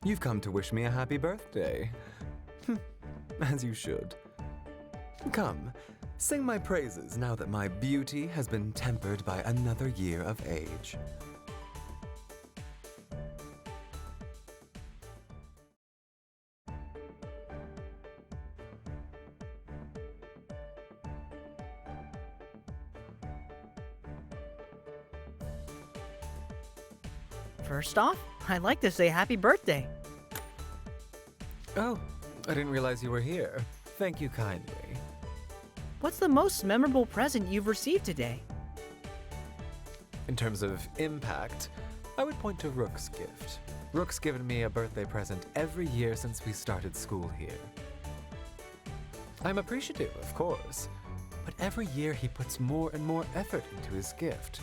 You've come to wish me a happy birthday. As you should. Come, sing my praises now that my beauty has been tempered by another year of age. First off, I'd like to say happy birthday. Oh, I didn't realize you were here. Thank you kindly. What's the most memorable present you've received today? In terms of impact, I would point to Rook's gift. Rook's given me a birthday present every year since we started school here. I'm appreciative, of course, but every year he puts more and more effort into his gift.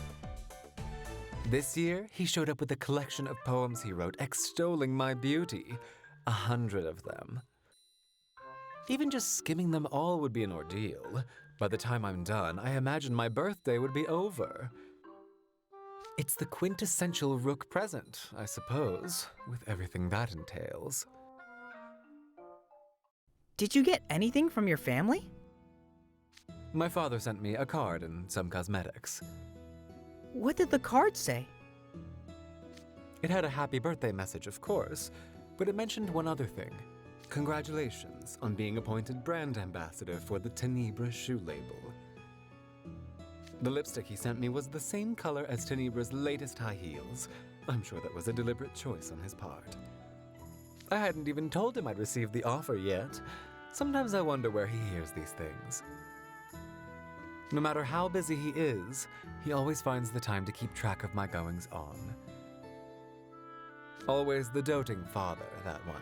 This year, he showed up with a collection of poems he wrote extolling my beauty, 100 of them. Even just skimming them all would be an ordeal. By the time I'm done, I imagine my birthday would be over. It's the quintessential Rook present, I suppose, with everything that entails. Did you get anything from your family? My father sent me a card and some cosmetics. What did the card say? It had a happy birthday message, of course, but it mentioned one other thing. Congratulations on being appointed brand ambassador for the Tenebra shoe label. The lipstick he sent me was the same color as Tenebra's latest high heels. I'm sure that was a deliberate choice on his part. I hadn't even told him I'd received the offer yet. Sometimes I wonder where he hears these things. No matter how busy he is, he always finds the time to keep track of my goings-on. Always the doting father, that one.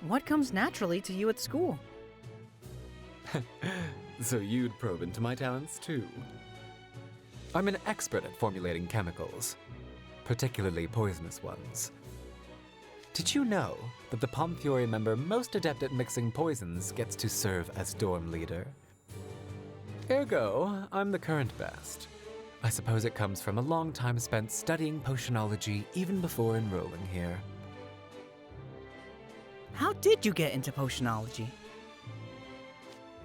What comes naturally to you at school? So you'd probe into my talents too. I'm an expert at formulating chemicals, particularly poisonous ones. Did you know that the Pomfury member most adept at mixing poisons gets to serve as dorm leader? Ergo, I'm the current best. I suppose it comes from a long time spent studying potionology even before enrolling here. How did you get into potionology?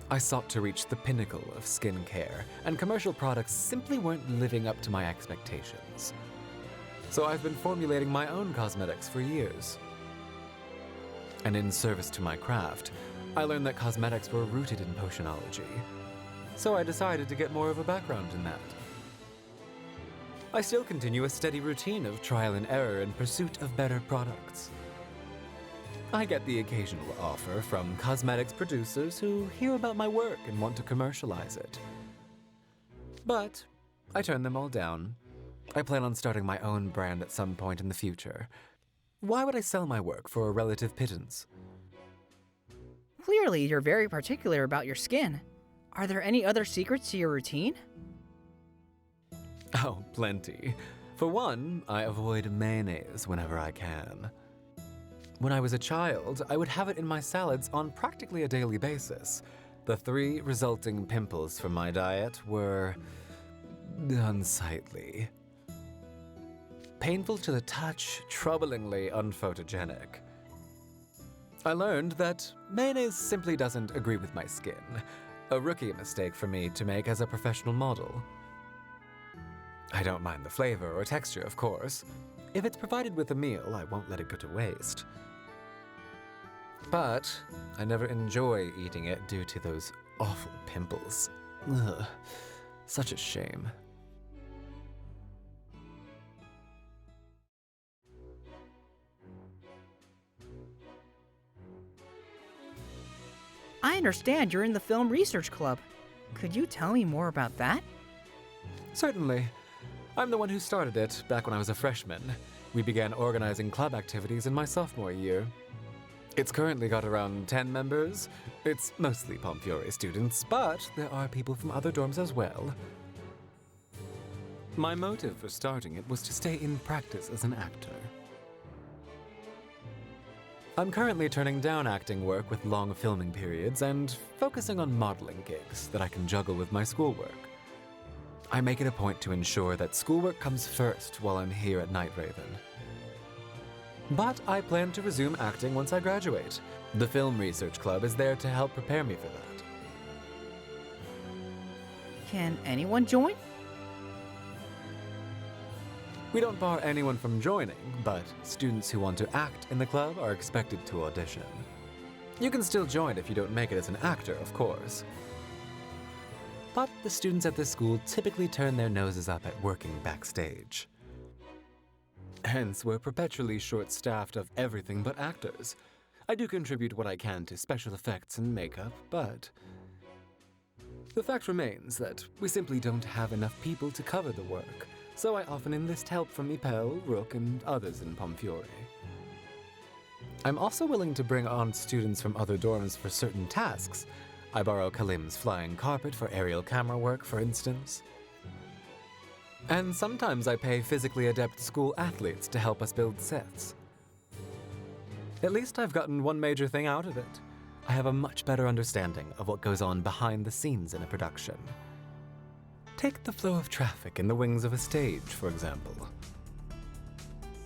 I sought to reach the pinnacle of skincare, and commercial products simply weren't living up to my expectations. So I've been formulating my own cosmetics for years. And in service to my craft, I learned that cosmetics were rooted in potionology. So I decided to get more of a background in that. I still continue a steady routine of trial and error in pursuit of better products. I get the occasional offer from cosmetics producers who hear about my work and want to commercialize it. But I turn them all down. I plan on starting my own brand at some point in the future. Why would I sell my work for a relative pittance? Clearly, you're very particular about your skin. Are there any other secrets to your routine? Oh, plenty. For one, I avoid mayonnaise whenever I can. When I was a child, I would have it in my salads on practically a daily basis. The 3 resulting pimples from my diet were unsightly. Painful to the touch, troublingly unphotogenic. I learned that mayonnaise simply doesn't agree with my skin. A rookie mistake for me to make as a professional model. I don't mind the flavor or texture, of course. If it's provided with a meal, I won't let it go to waste. But I never enjoy eating it due to those awful pimples. Ugh, such a shame. I understand you're in the Film Research Club. Could you tell me more about that? Certainly. I'm the one who started it back when I was a freshman. We began organizing club activities in my sophomore year. It's currently got around 10 members. It's mostly Pomfury students, but there are people from other dorms as well. My motive for starting it was to stay in practice as an actor. I'm currently turning down acting work with long filming periods and focusing on modeling gigs that I can juggle with my schoolwork. I make it a point to ensure that schoolwork comes first while I'm here at Night Raven. But I plan to resume acting once I graduate. The Film Research Club is there to help prepare me for that. Can anyone join? We don't bar anyone from joining, but students who want to act in the club are expected to audition. You can still join if you don't make it as an actor, of course. But the students at this school typically turn their noses up at working backstage. Hence, we're perpetually short-staffed of everything but actors. I do contribute what I can to special effects and makeup, but the fact remains that we simply don't have enough people to cover the work, so I often enlist help from Ipel, Rook, and others in Pomfury. I'm also willing to bring on students from other dorms for certain tasks. I borrow Kalim's flying carpet for aerial camera work, for instance. And sometimes I pay physically adept school athletes to help us build sets. At least I've gotten one major thing out of it. I have a much better understanding of what goes on behind the scenes in a production. Take the flow of traffic in the wings of a stage, for example.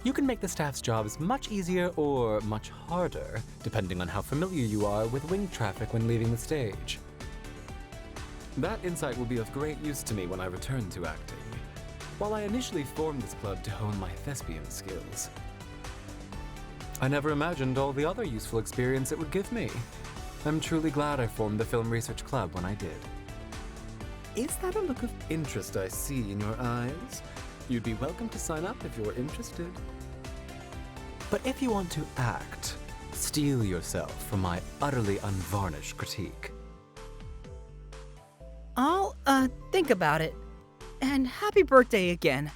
You can make the staff's jobs much easier or much harder, depending on how familiar you are with wing traffic when leaving the stage. That insight will be of great use to me when I return to acting. While I initially formed this club to hone my thespian skills, I never imagined all the other useful experience it would give me. I'm truly glad I formed the Film Research Club when I did. Is that a look of interest I see in your eyes? You'd be welcome to sign up if you're interested. But if you want to act, steel yourself from my utterly unvarnished critique. I'll, think about it. And happy birthday again.